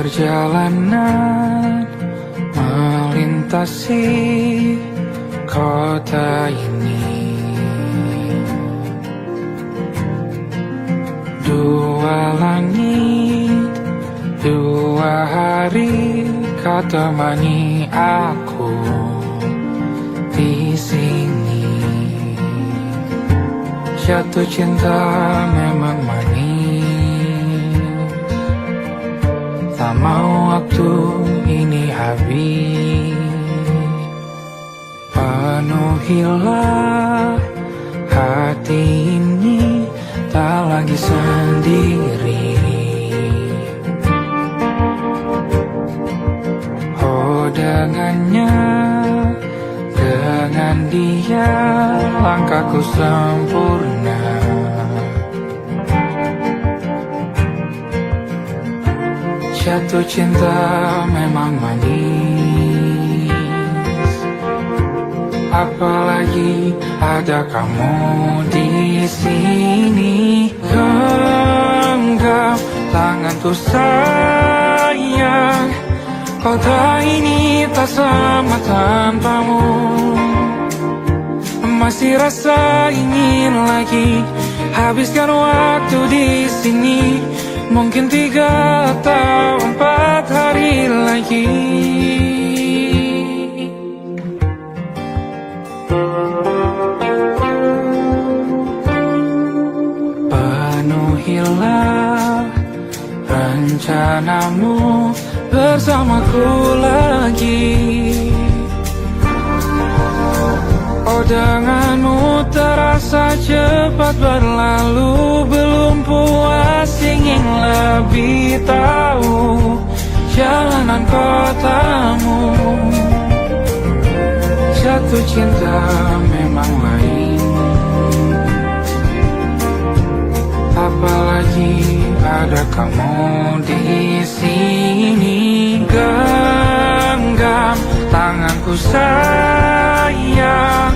Perjalanan melintasi kota ini, dua langit, dua hari kau temani aku di sini. Jatuh cinta memang manis, tak mau waktu ini habis. Penuhilah hati ini, tak lagi sendiri. Oh dengannya, dengan dia langkahku sempurna. Jatuh cinta memang manis, apalagi ada kamu di sini. Genggam tanganku sayang, kota ini tak sama tanpamu. Masih rasa ingin lagi habiskan waktu di sini. Mungkin 3 atau 4 hari lagi. Penuhilah rencanamu bersamaku lagi. Oh denganmu terasa cepat berlalu, belum puas ingin lebih tahu jalanan kotamu. Jatuh cinta memang lain, apalagi ada kamu di sini. Genggam tanganku sayang,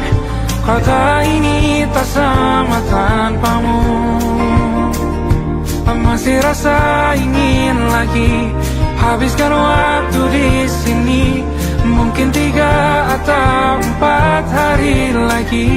kota ini tak sama tanpamu. Masih rasa ingin lagi habiskan waktu di sini. Mungkin 3 atau 4 hari lagi.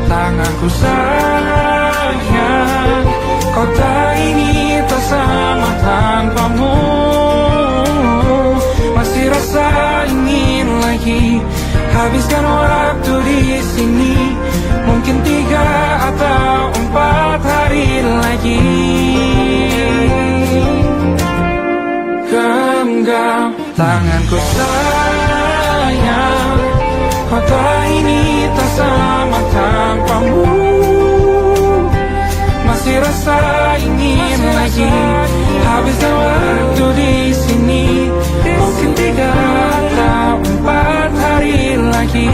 Tanganku sayang, kota ini tak sama tanpamu. Masih rasa ingin lagi habiskan waktu di sini. Mungkin 3 atau 4 hari lagi. Genggam tanganku sayang, kota ini tak sama tanpamu. Masih rasa ingin lagi habiskan waktu di sini. Mungkin 3 atau 4 hari lagi.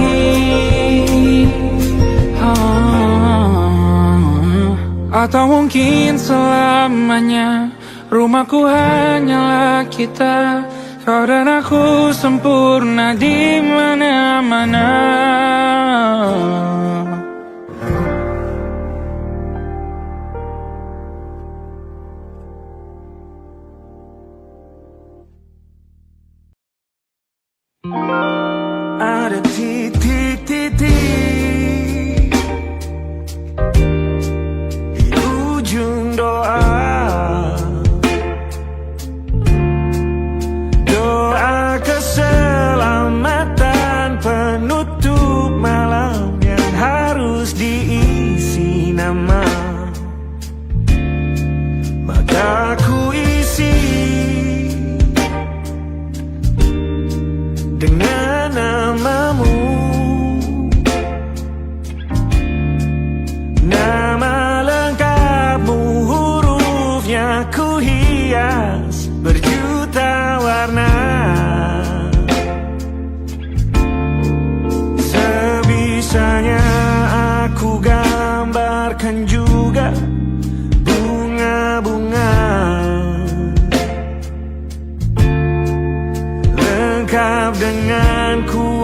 Atau mungkin selamanya. Rumahku hanyalah kita, kau dan aku sempurna di mana-mana. Ada titik-titik di ujung doa. Doa keselamatan penutup malam yang harus diisi nama. Maka ku isi dengan namamu. Nama lengkapmu, hurufnya ku hias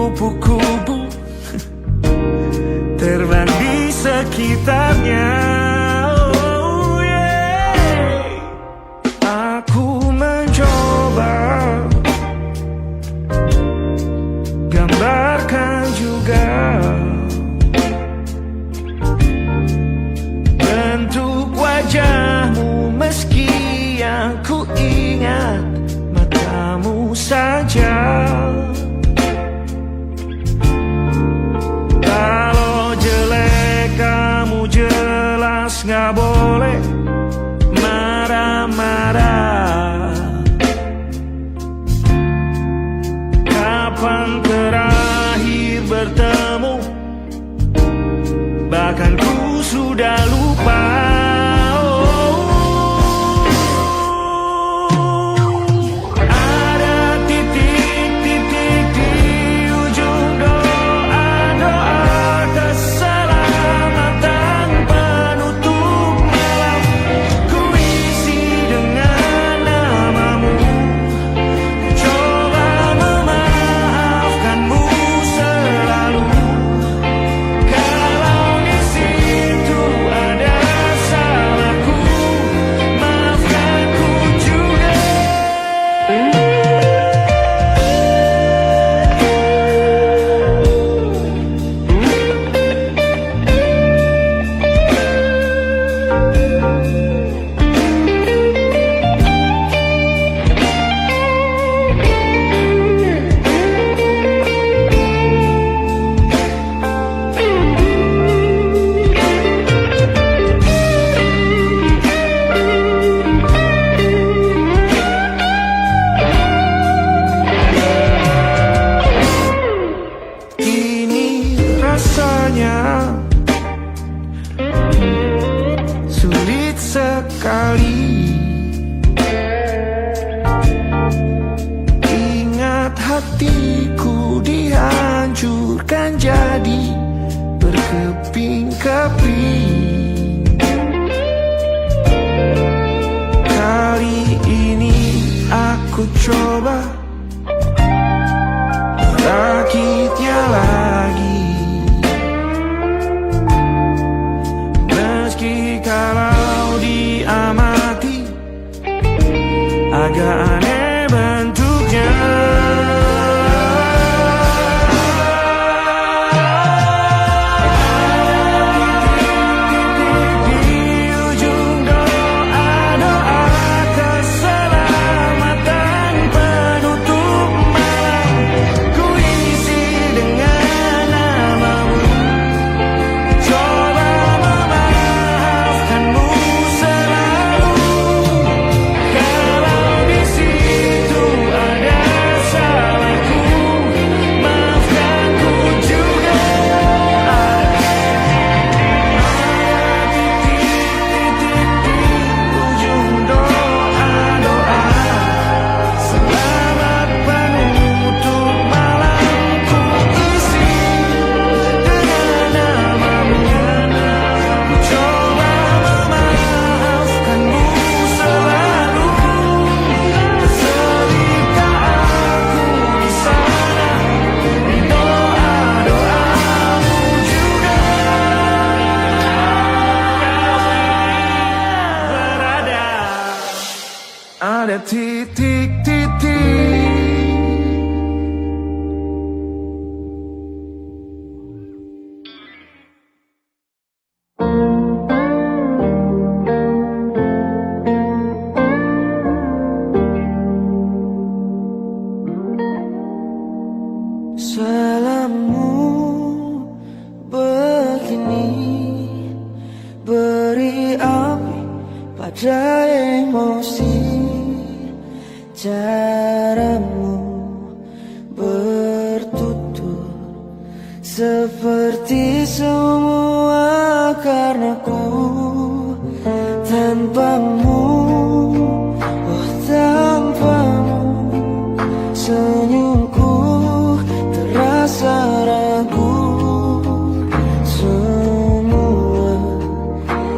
kupu-kupu terbang di sekitarnya. Oh yeah. Aku mencoba gambarkan juga bentuk wajahmu, meski yang ku ingat matamu saja. Kalau jelek kamu jelas gak boleh marah-marah. Kapan terakhir bertemu, bahkan ku sudah lupa. Sulit sekali ingat hatiku dihancurkan jadi berkeping-keping. Kali ini aku coba merakitnya lagi. Kalau diamati agak aneh bentuknya. Di ujung doa-doa keselamatan penutup malam, ku isi dengan namamu. Coba ada titik-titik. Salammu begini beri api pada emosi. Caramu bertutur seperti semua karenaku. Tanpamu, oh tanpamu, senyumku terasa ragu. Semua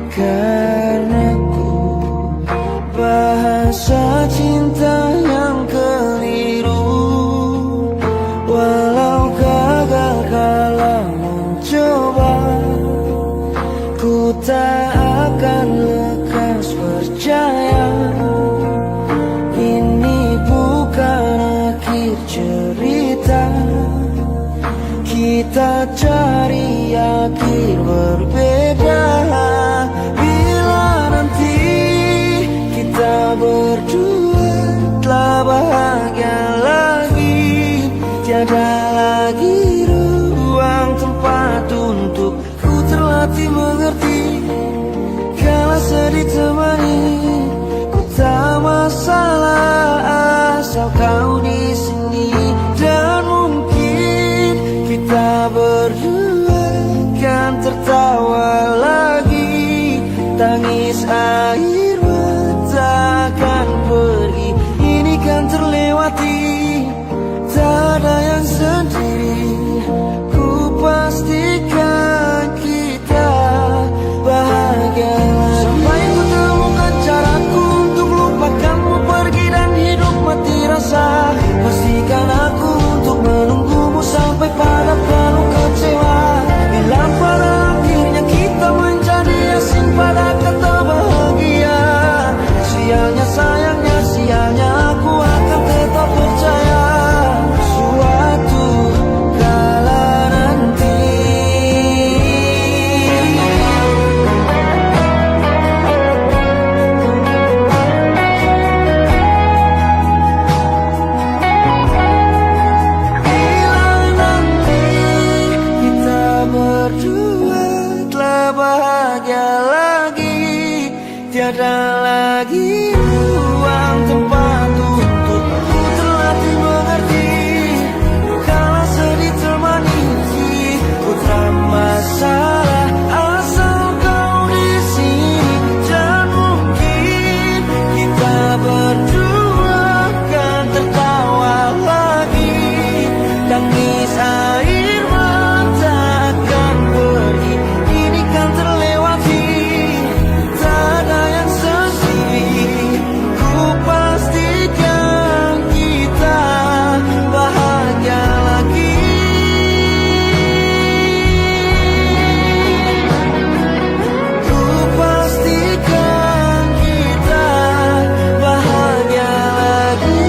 karenaku, bahasa cinta yang keliru. Walau kau kita cari akhir berbeda. Bila nanti kita berdua telah bahagia lagi, tiada lagi ruang tempat untuk ku terlatih mengerti. Kala sedih temani, ku tak masalah asal kau di sini. Dan mungkin kita berdua kan tertawa lagi, tangis air mata akan pergi. Ini kan terlewati, tak ada yang sendiri. Ku pastikan kita bahagia lagi. Sampai ku temukan caraku untuk lupakanmu pergi dan hidup mati rasa. Pastikan aku untuk menunggumu sampai pada penuh kecewa. Bila pada akhirnya kita menjadi asing pada kata bahagia, sialnya sayangnya sialnya aku akan tetap percaya suatu kala nanti. Bila nanti kita berdua telah bahagia lagi, tiada lagi ruang tempat untuk ku terlatih mengerti. Kala sedih temani, ku tak masalah asal kau di sini. Dan mungkin kita berdua kan tertawa lagi, tangis air mata akan pergi. Ini kan terlewati, tak ada yang sendiri. Ku pastikan kita bahagia lagi. Ku pastikan kita bahagia lagi.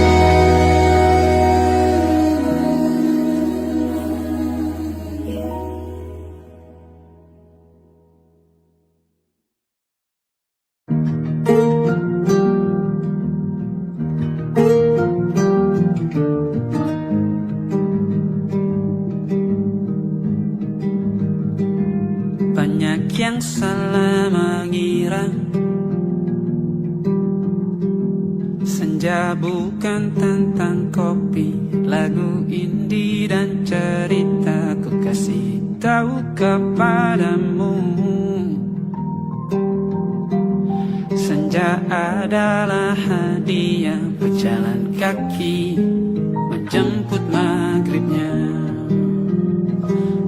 Banyak yang salah mengira senja bukan tentang kopi, lagu indie dan cerita. Ku kasih tahu kepadamu, senja adalah hadiah berjalan kaki menjemput maghribnya.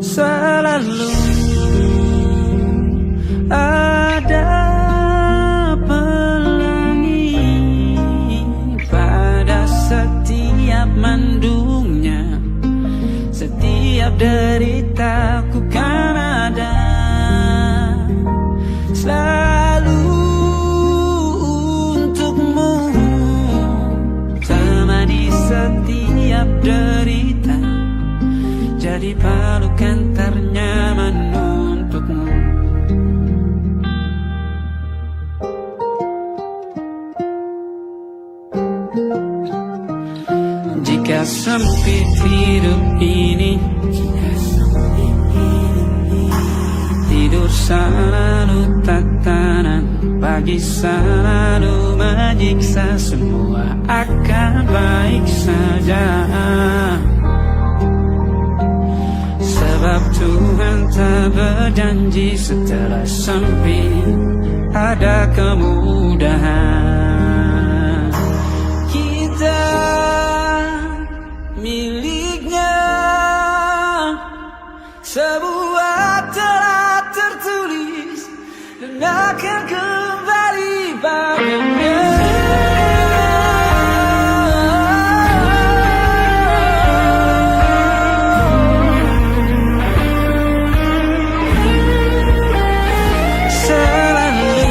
Selalu ada pelangi pada setiap mendungnya. Setiap deritaku kan ada selalu untukmu, temani setiap derita, jadi pelukan ternyaman untukmu. Jika sempit hidup ini, tidur selalu tatanan, pagi selalu menyiksa, semua akan baik saja. Sebab Tuhan tak berjanji setelah sempit ada kemudahan. Kita miliknya, sebuah telah tertulis dan akan kembali padanya. Selalu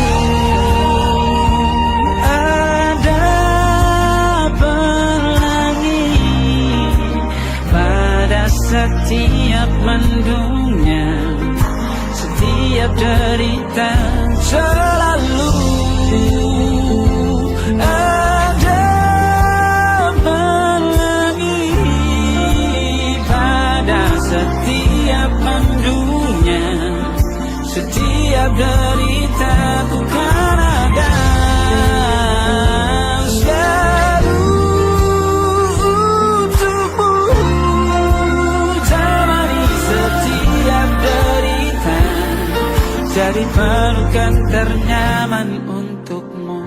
setiap mendungnya, setiap derita selalu ada pelangi pada setiap mendungnya, setiap derita bukan ada. Jadi pelukan ternyaman untukmu.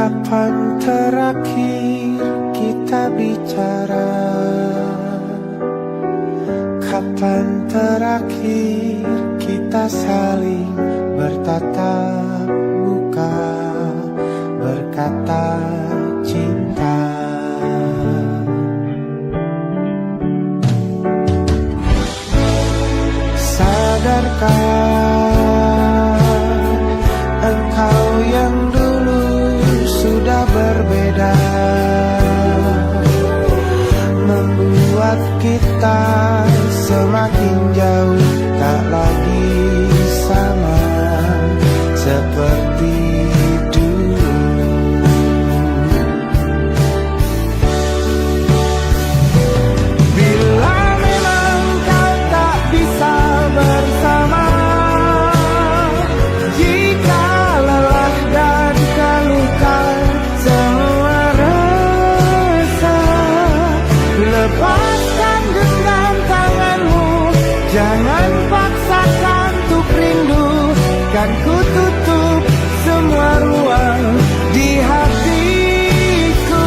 Kapan terakhir kita bicara? Kapan terakhir kita saling bertatap muka, berkata cinta? Sadarkah engkau yang dulu sudah berbeda, membuat kita semakin jauh, tak lagi sama seperti dulu. Bila memang kau tak bisa bersama, jika lelah dan keluhkan semua rasa, lepaskan genggam tanganmu, jangan paksakan untuk rindu, kan ku tutup semua ruang di hatiku.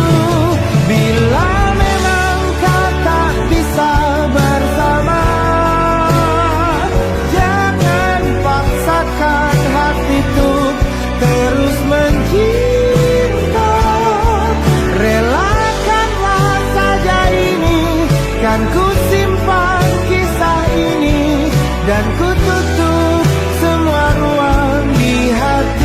Bila memang kau tak bisa bersama, jangan paksakan hati untuk terus mencinta. Relakanlah saja ini, kan ku simpan kisah ini, dan ku tutup semua ruang di hatiku.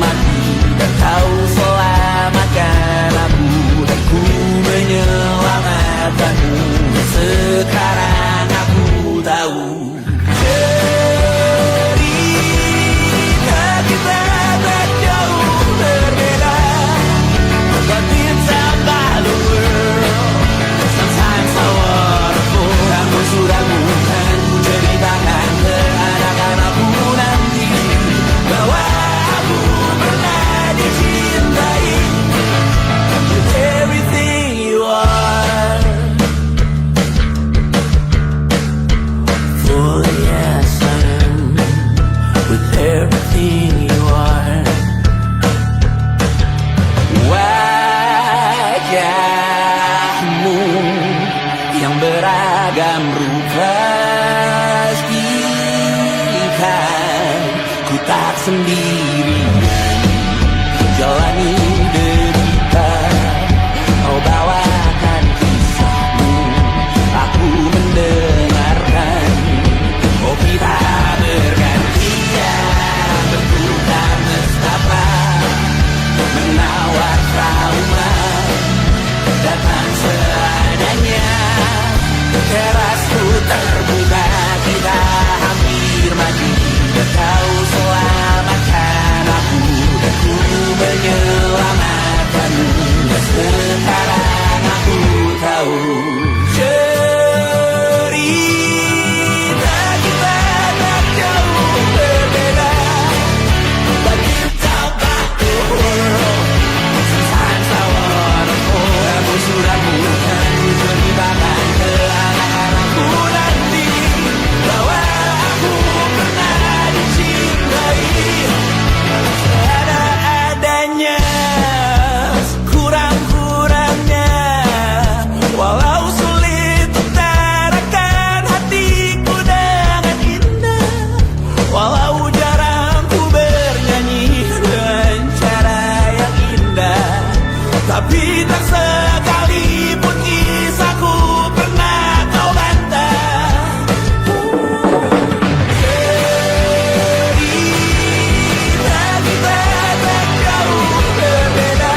mati dan kau selamatkan aku, dan ku menyelamatkanmu. Sekarang aku tahu cerita kita tak jauh berbeda, but it's about the world. Sometimes I wanna fall. Kamu sudah bukan ku ceritakan ke anak-anakku nanti bahwa aku pernah dicintai with everything you are. For yes I am with everything you are. Wajahmu yang beragam rupa pastikan ku tak sendirian jalani derita. Kau bawakan kisahmu, aku mendengarkan. Oh kita bergantian bertukar nestapa, menawar trauma datang seadanya. Terasku terbuka, kita hampir mati, dan kau selamatkan aku, dan ku menyelamatkanmu. Dan sekarang aku tahu cerita kita tak jauh berbeda, but it's about the world. Sometimes I wanna fall. Kamu sudah bukan ceritakan ke anak-anakku nanti bahwa aku pernah dicintai seadanya, kurang-kurangnya. Walau sulit utarakan hatiku dengan indah, walau jarang ku bernyanyi dengan cara yang indah, tapi tak sekalipun kisahku pernah kau bantah. Cerita kita tak jauh berbeda,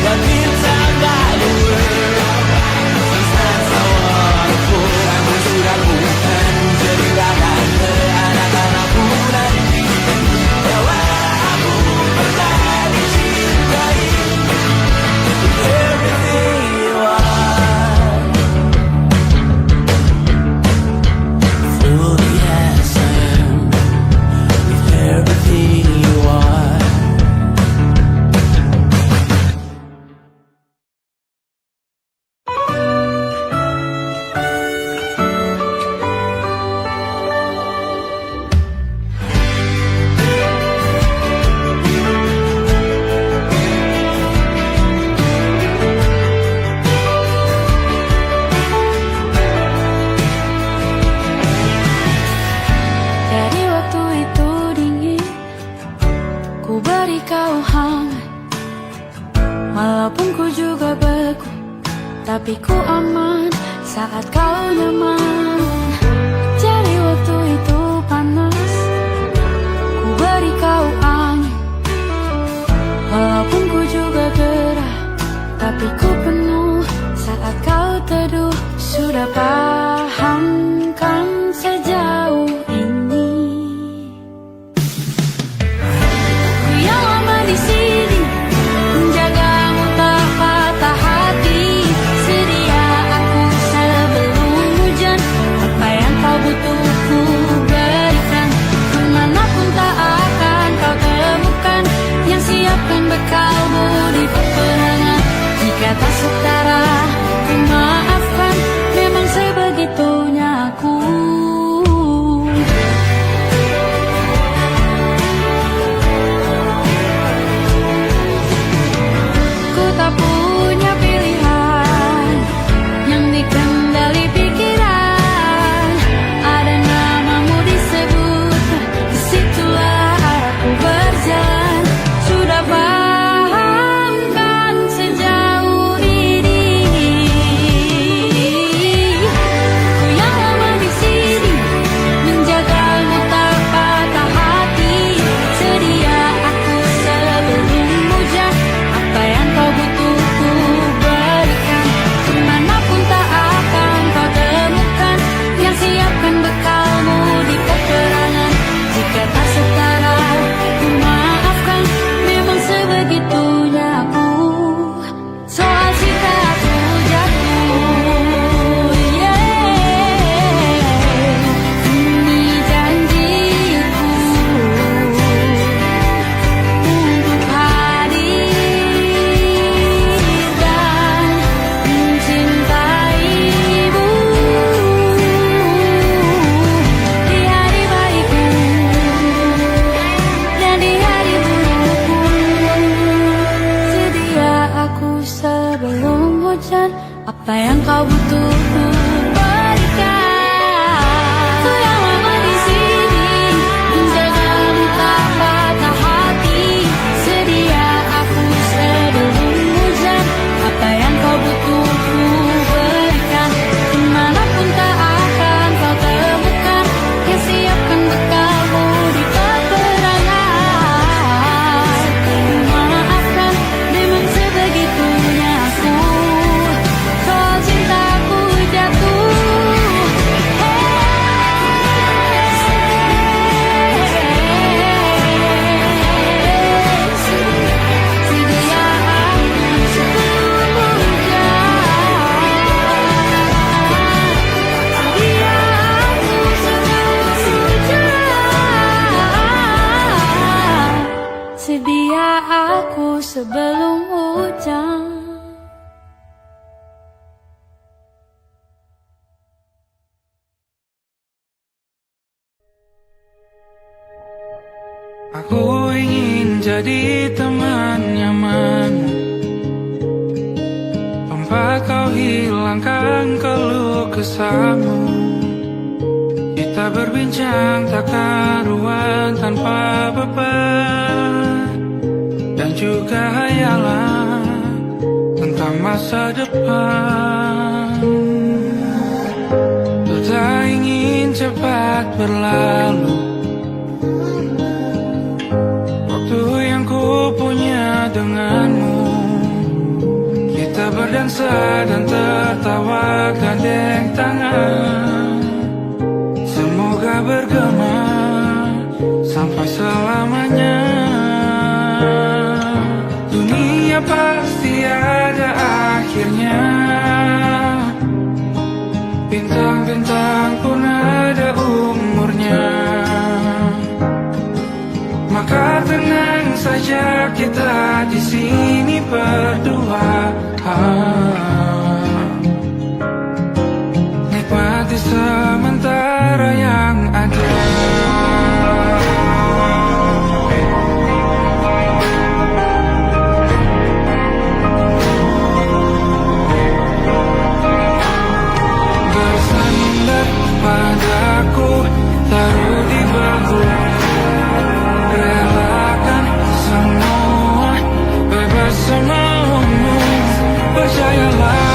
but it's about the world. Sometimes I wanna fall. Kamu sudah bukan ceritakan ke anak-anakku nanti bahwa aku pernah dicintai with everything you are. Fully as I am with everything you are. Dari waktu itu dingin, ku beri kau hangat. Walaupun ku juga beku, tapi ku aman saat kau nyaman. Dari waktu itu panas, ku beri kau angin. Walaupun ku juga gerah, tapi ku penuh saat kau teduh. Sudah paham kan sejauh ini? Ku yang lama di sini, menjagamu tak patah hati. Sedia aku sebelum hujan, apa yang kau butuh ku berikan. Kemanapun tak akan kau temukan yang siapkan bekalmu di peperangan. Jika tak setara, ku maafkan. Memang sebenarnya Aku ingin jadi teman nyaman, tempat kau hilangkan keluh kesahmu. Kita berbincang tak karuan tanpa beban, dan juga hayalan tentang masa depan. Ku tak ingin cepat berlalu waktu yang ku punya denganmu. Kita berdansa dan tertawa gandeng tangan, semoga bergema sampai selamanya. Dunia pasti ada akhirnya, bintang-bintang pun ada umurnya. Maka tenang saja kita di sini berdua, nikmati sementara yang ada. Bersandar padaku, taruh di bahu, relakan semua, bebas semaumu, percayalah.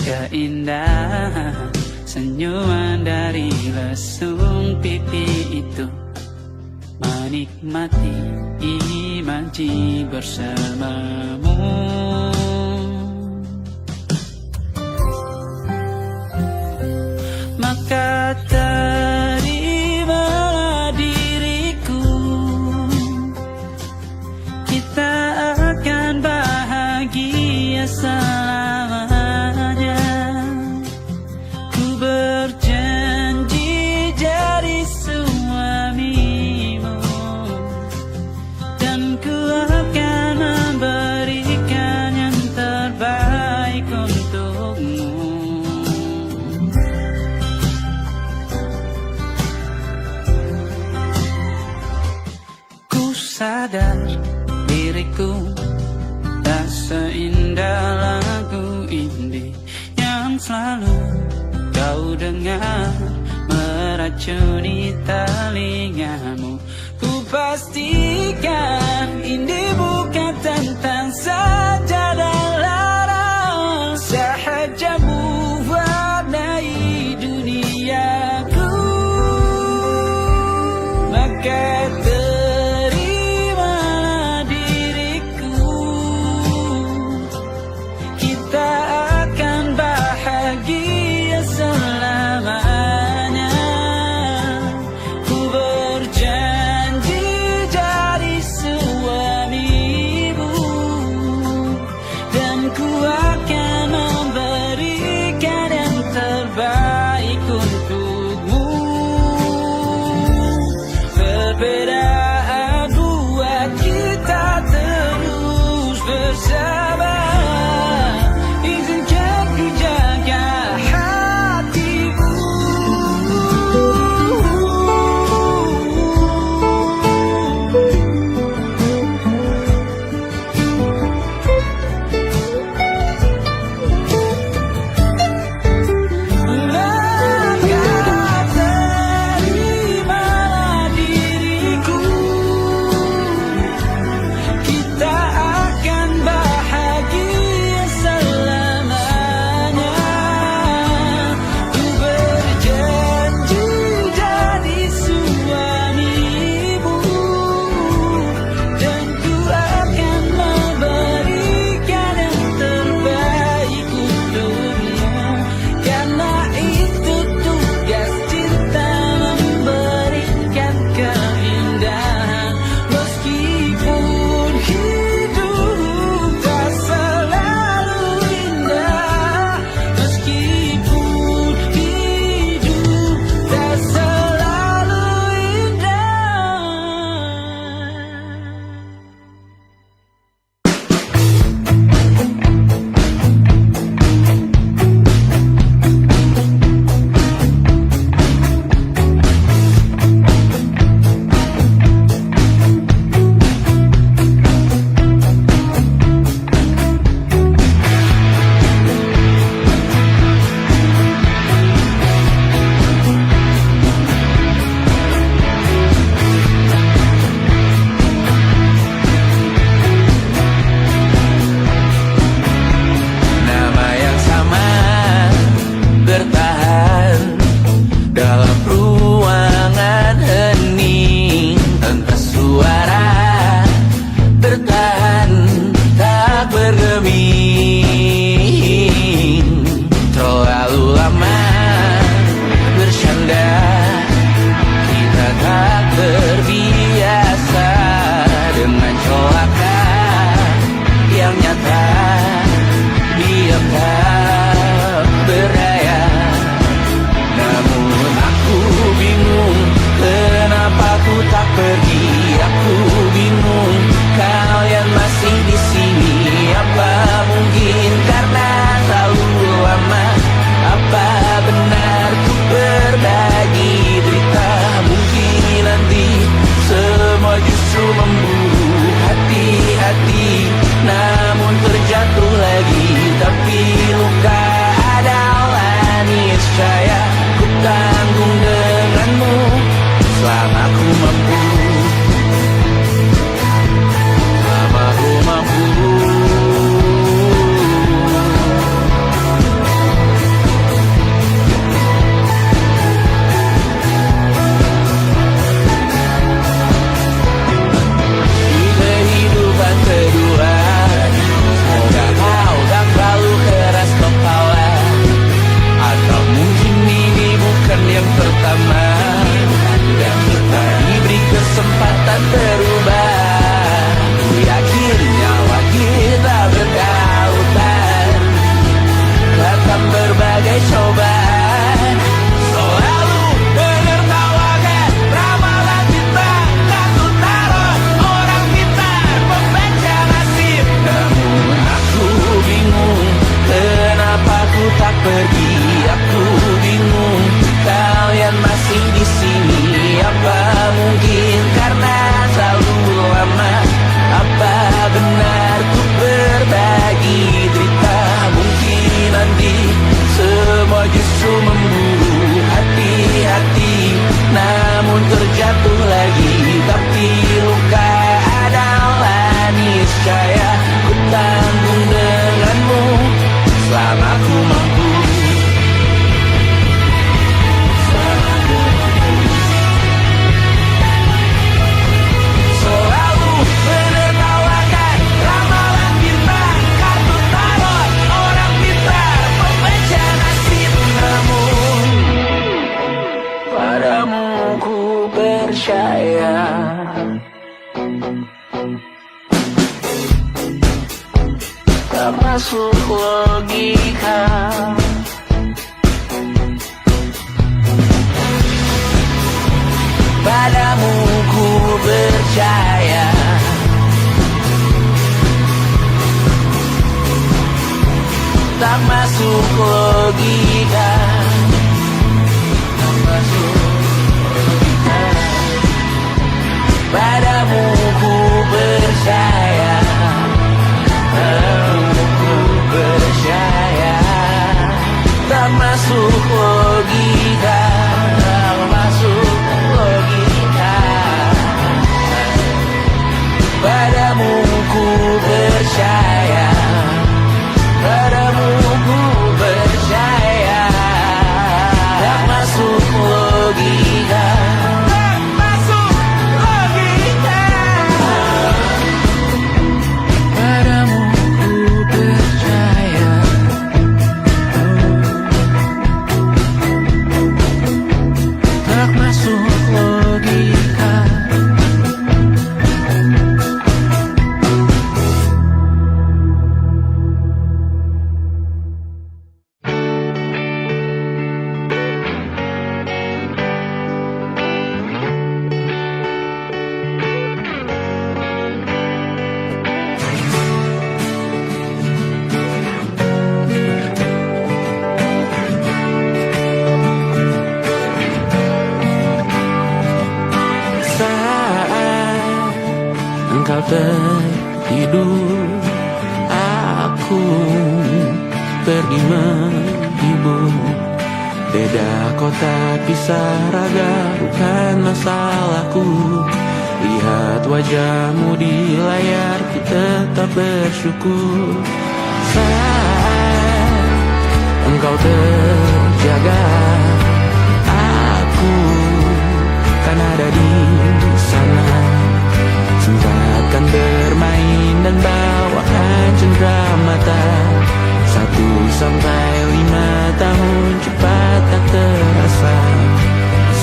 keindahan senyuman dari lesung pipi itu, menikmati imaji bersamamu. Maka terimalah diriku, kita akan bahagia selamanya. Ku berjanji jadi suamimu, dan ku akan memberikan yang terbaik untukmu. Ku sadar diriku tak seindah lagu indie yang selalu kau dengar meracuni telingamu. Ku pastikan ini bukan tentang sajadah larang, sahajamu warnai duniaku. Maka terimalah diriku, kita akan bahagia selamanya. Ku berjanji jadi suamimu, dan ku akan memberikan yang terbaik untukmu. Perbedaan buat kita terus bersama. Izinkan ku jaga hatimu. Maka terimalah diriku, kita akan bahagia percaya ku tanggung denganmu selama ku mampu. Selalu menertawakan ramalan bintang, kartu tarot orang pintar, pembaca nasib. Namun padamu ku percaya. Tak masuk logika. Padamu ku percaya. Tak masuk logika. Tak masuk logika. Padamu ku percaya. Padamu ku percaya. Tak masuk logika. Tak masuk logika. Padamu ku percaya. Padamu ku percaya. Tak masuk logika. Tak masuk logika. Padamu ku percaya. Tak masuk logika. Saat engkau tertidur, aku pergi menghibur. Beda kota pisah raga bukan masalahku. Lihat wajahmu di layar, ku tetap bersyukur. Saat engkau terjaga, aku kan ada di sana. Sempatkan bermain dan bawakan cenderamata. 1-5 tahun cepat tak terasa.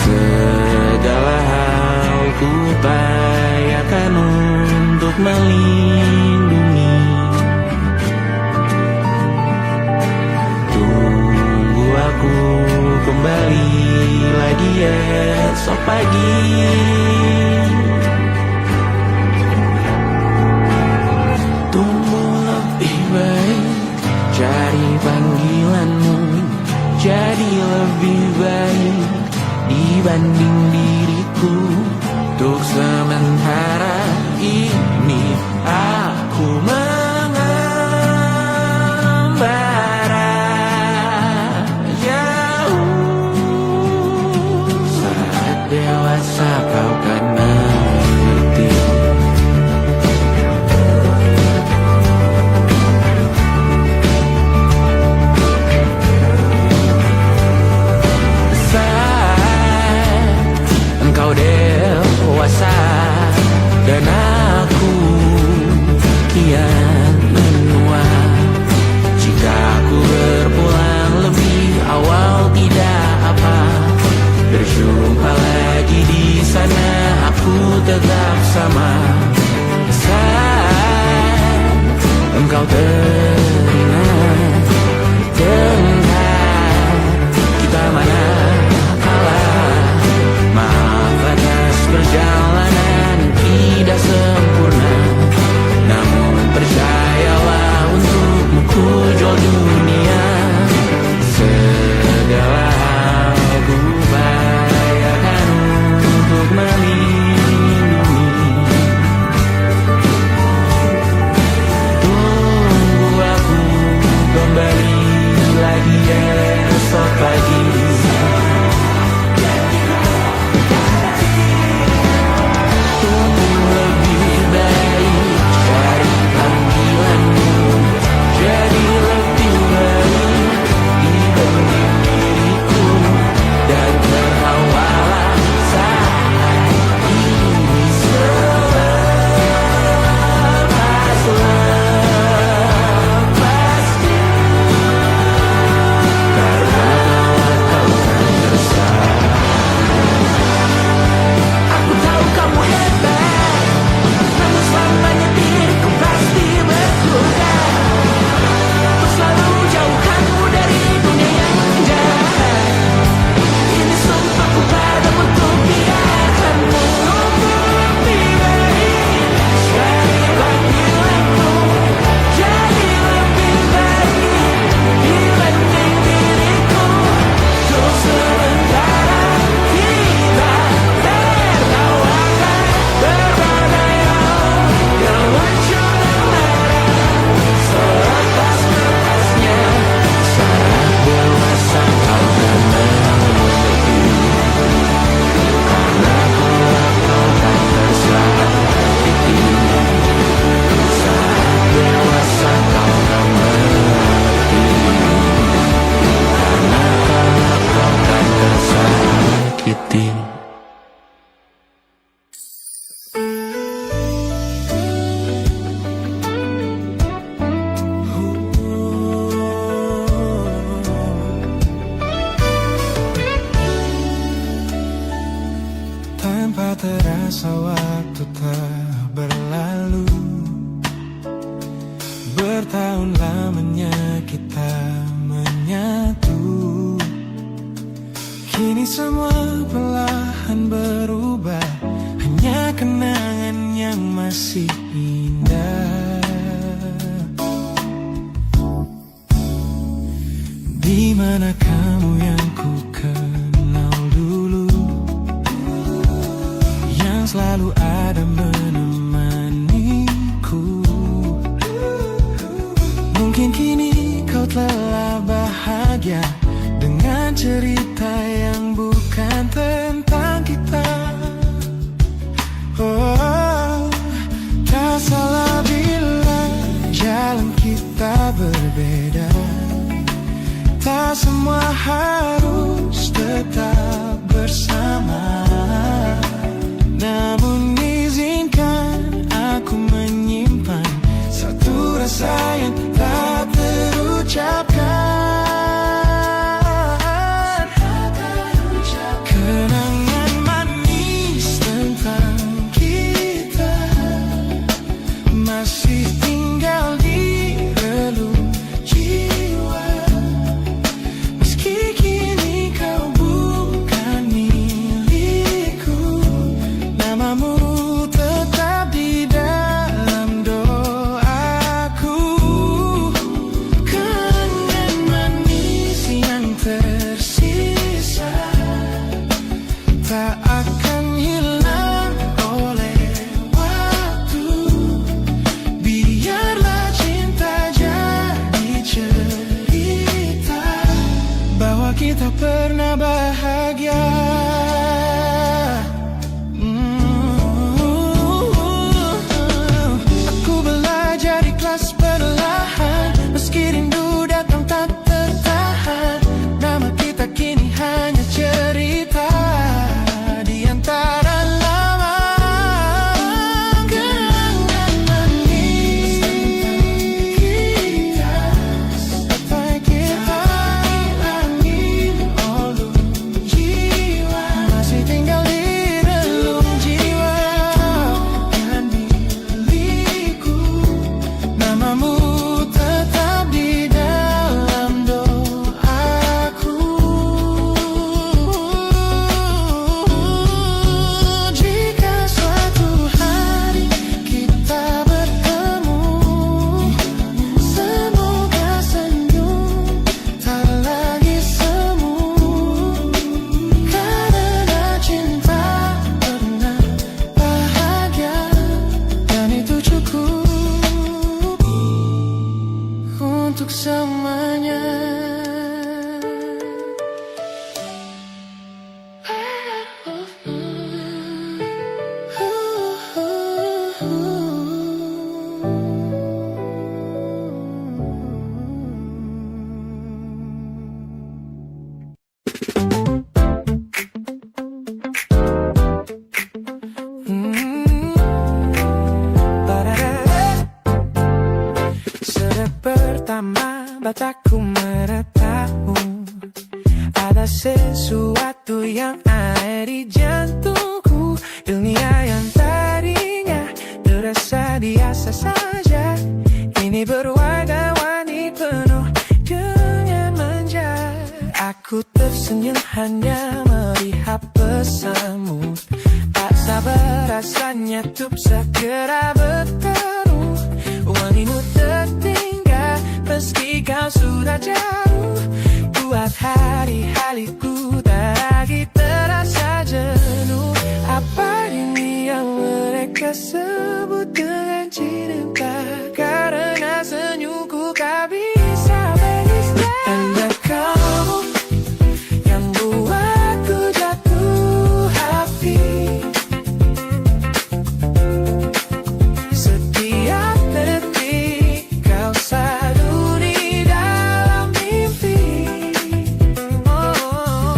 Segala hal ku upayakan untuk melindungi. Tunggu aku kembali lagi esok pagi. Tumbuh lebih baik, cari panggilanmu. Jadi lebih baik dibanding diriku. Untuk sementara ini aku mengembara jauh. Saat dewasa kau kan mengerti. Saat engkau dewasa dan aku kian menua. Jika aku berpulang lebih awal tidak apa. Berjumpa lagi di sana, aku tetap sama. Saat engkau teringat tentang kita mana kalah. Maaf atas perjalanan tidak sempurna. Namun percayalah untukmu ku jual dunia. Segala hal ku upayakan untuk melindungi. Tunggu bertahun lamanya kita menyatu. Kini semua perlahan berubah, hanya kenangan yang masih indah. Di mana kamu yang ku kenal dulu, yang selalu ada menemaniku. Mungkin kini kau telah bahagia dengan cerita yang bukan tentang kita. Oh, tak salah bila jalan kita berbeda. Tak semua harus tetap bersama. Namun izinkan aku menyimpan satu rasa yang tak terucapkan. Kenangan manis tentang kita masih tinggal di relung jiwa. Meski kini kau bukan milikku, namamu tetap di dalam doaku. Kenangan manis yang tersisa tak akan hilang oleh waktu. Biarlah cinta jadi cerita bahwa kita pernah bahagia. Aku belajar ikhlas perlahan, meski rindu datang tak tertahan. Nama kita kini hanya cerita di antara lama. Kenangan manis tentang kita, hilangin olung jiwa, masih tinggal di relung jiwa. Dan milikku, namamu tetap di dalam doaku. Jika suatu hari kita bertemu, semoga senyum tak lagi semu. Karena cinta pernah bahagia, dan itu cukup untuk selamanya. Sejak pertama mataku meratamu, ada sesuatu yang ada di jantungku. Dunia yang tadinya terasa biasa saja, kini berwarna-warni penuh dengan manja. Aku tersenyum hanya melihat pesanmu, tak sabar rasanya untuk segera bertemu. Wangimu tertinggal meski kau sudah jauh, buat hari-hariku tak lagi terasa jenuh. Apa ini yang mereka sebut dengan cinta? Karena senyumku tak bisa beristirahat. Hanya kamu yang buatku jatuh hati. Setiap detik kau selalu di dalam mimpi. Oh,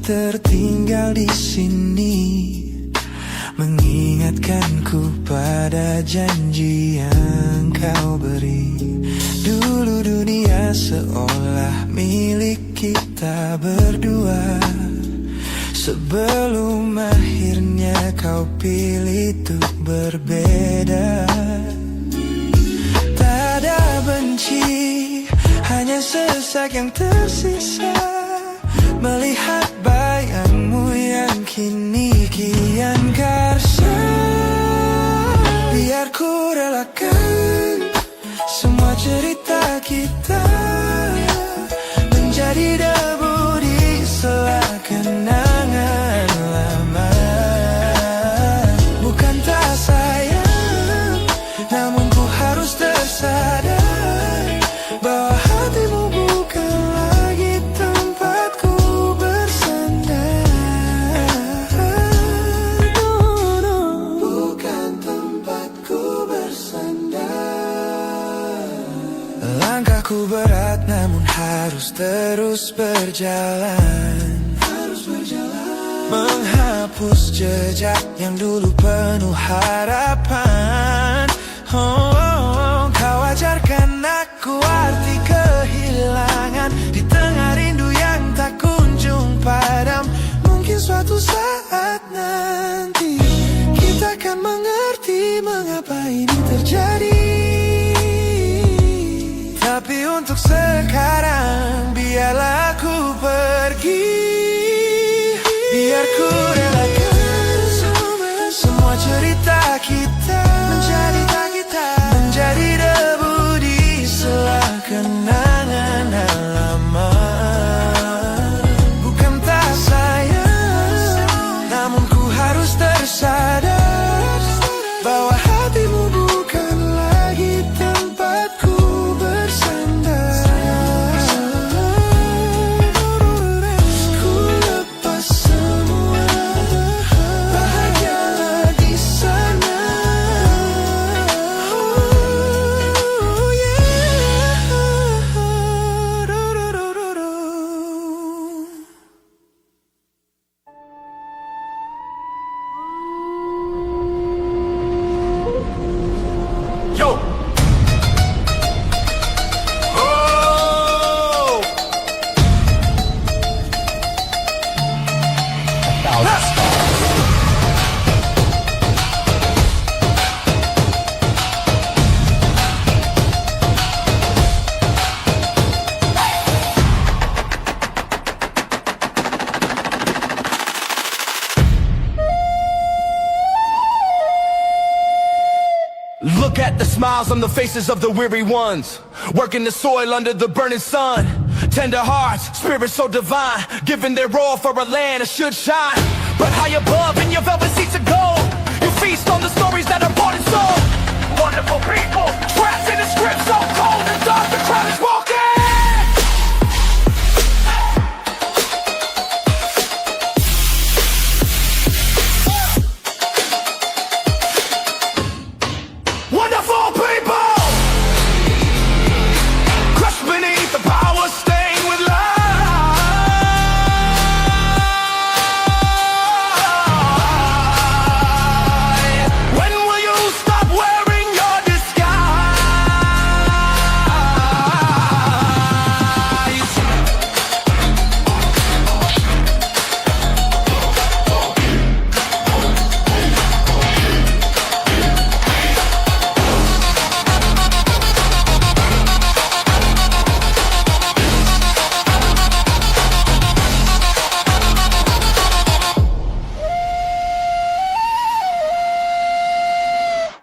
tertinggal di sini, mengingatkanku pada janji yang kau beri. Dulu dunia seolah milik kita berdua, sebelum akhirnya kau pilih untuk berbeda. Tak ada benci, hanya sesak yang tersisa, melihat bayangmu yang kini kian karsa. Biar ku relakan semua cerita kita menjadi debu di sela kenangan lama. Bukan tak sayang, namun ku harus tersadar bahwa hatimu bukan lagi tempatku bersandar. Bukan tempatku bersandar. Langkahku berat namun harus terus berjalan, menghapus jejak yang dulu penuh harapan. Kau ajarkan aku arti kehilangan di tengah rindu yang tak kunjung padam. Mungkin suatu saat nanti kita akan mengerti mengapa ini terjadi. Tapi untuk sekarang biarlah aku pergi. Biar ku relakan semua cerita kita menjadi debu di sela kenangan lama. Bukan tak sayang, namun ku harus tersadar bahwa hatimu bukan lagi tempatku bersandar. Ku lepas semua, bahagialah di sana. Oh yeah. Yo! Oh! Look at the smiles on the faces of the weary ones, working the soil under the burning sun. Tender hearts, spirits so divine, giving their all for a land that should shine. But high above in your velvet seats of gold, you feast on the stories that are bought and sold. Wonderful people, trapped in a script so cold and dark, the crowd is walking. Wonderful people, crushed beneath the power stained with light. When will you stop wearing your disguise?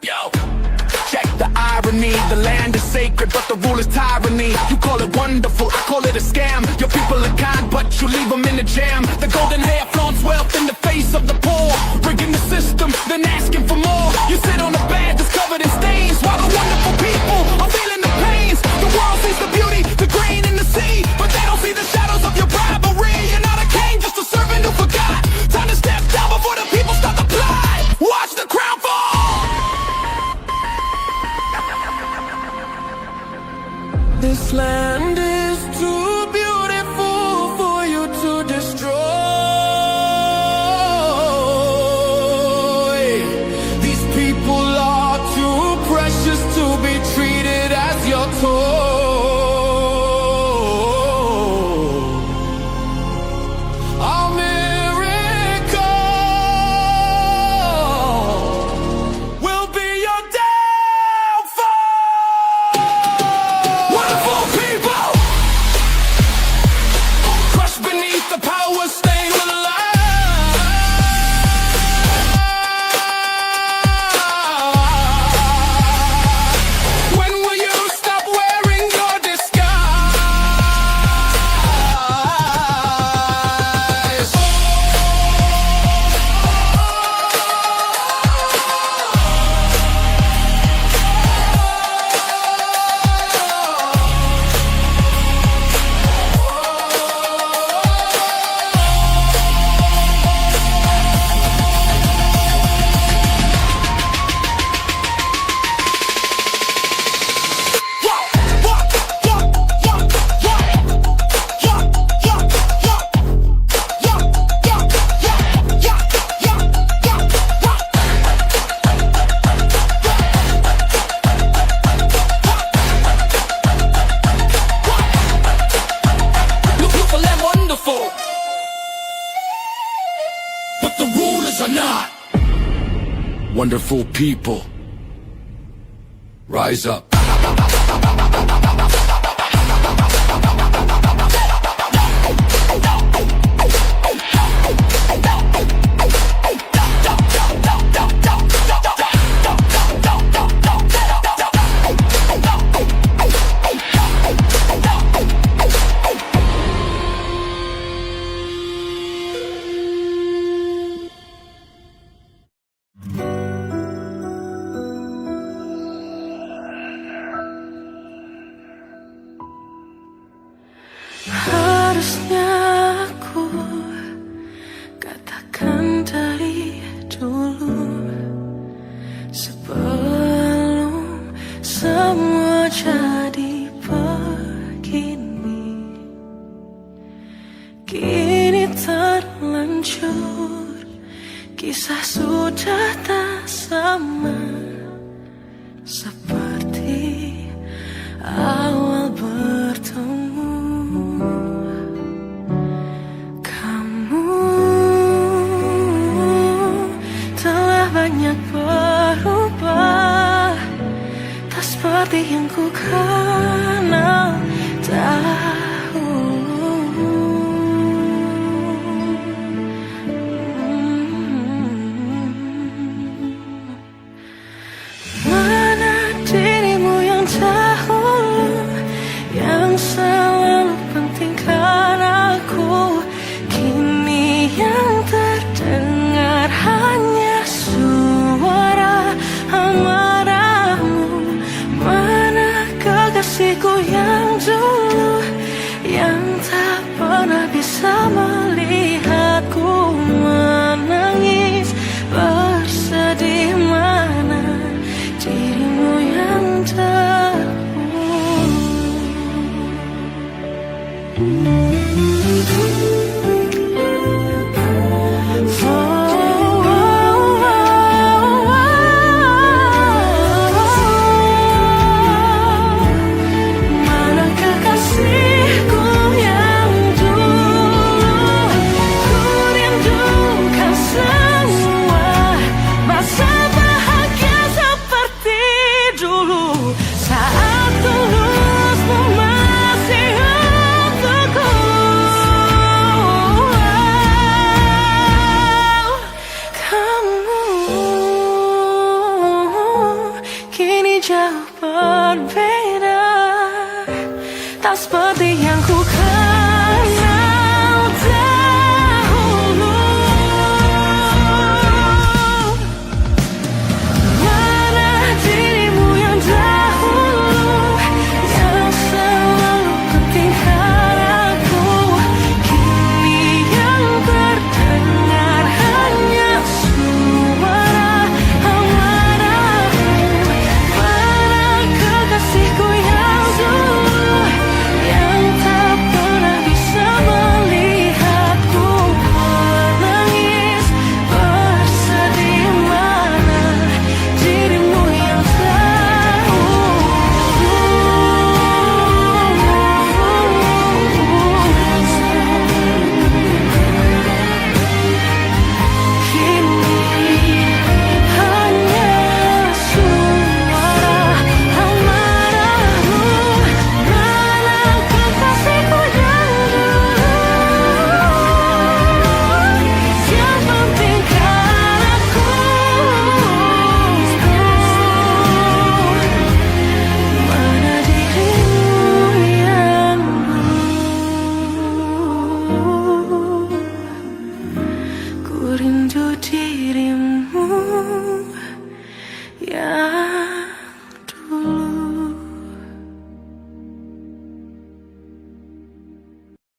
Yo, check the irony. The land is sacred, but the rule is tyranny. You call it wonderful, I call it a scam. Your people are kind, but you leave them in the jam. The golden hair flaunts wealth in the face of the poor, rigging the system, then asking for more. You sit on a bed that's covered in stains, while the wonderful people are feeling the pains. The world sees the beauty, the grain in the sea, but they don't see the shadows of your bribery. You're not a king, just a servant who forgot. Time to step down before the people start to plot. Watch the crown fall. This land is too beautiful for you to destroy. wonderful people. Rise up. Harusnya aku katakan dari dulu, sebelum semua jadi begini. Kini terlanjur, kisah sudah tak sama seperti awal bertemu. Banyak berubah, tak seperti yang ku kenal dahulu. Mana dirimu yang dahulu, yang selalu pentingkan aku, kini yang terdengar hanya suara amarahmu. Mana kekasihku yang dulu, yang tak pernah bisa melihatku menangis bersedih. Mana dirimu yang mana kekasihku yang dulu, ku rindukan semua masa bahagia seperti dulu, saat tulusmu masih untukku. Kamu kini jauh berbeda,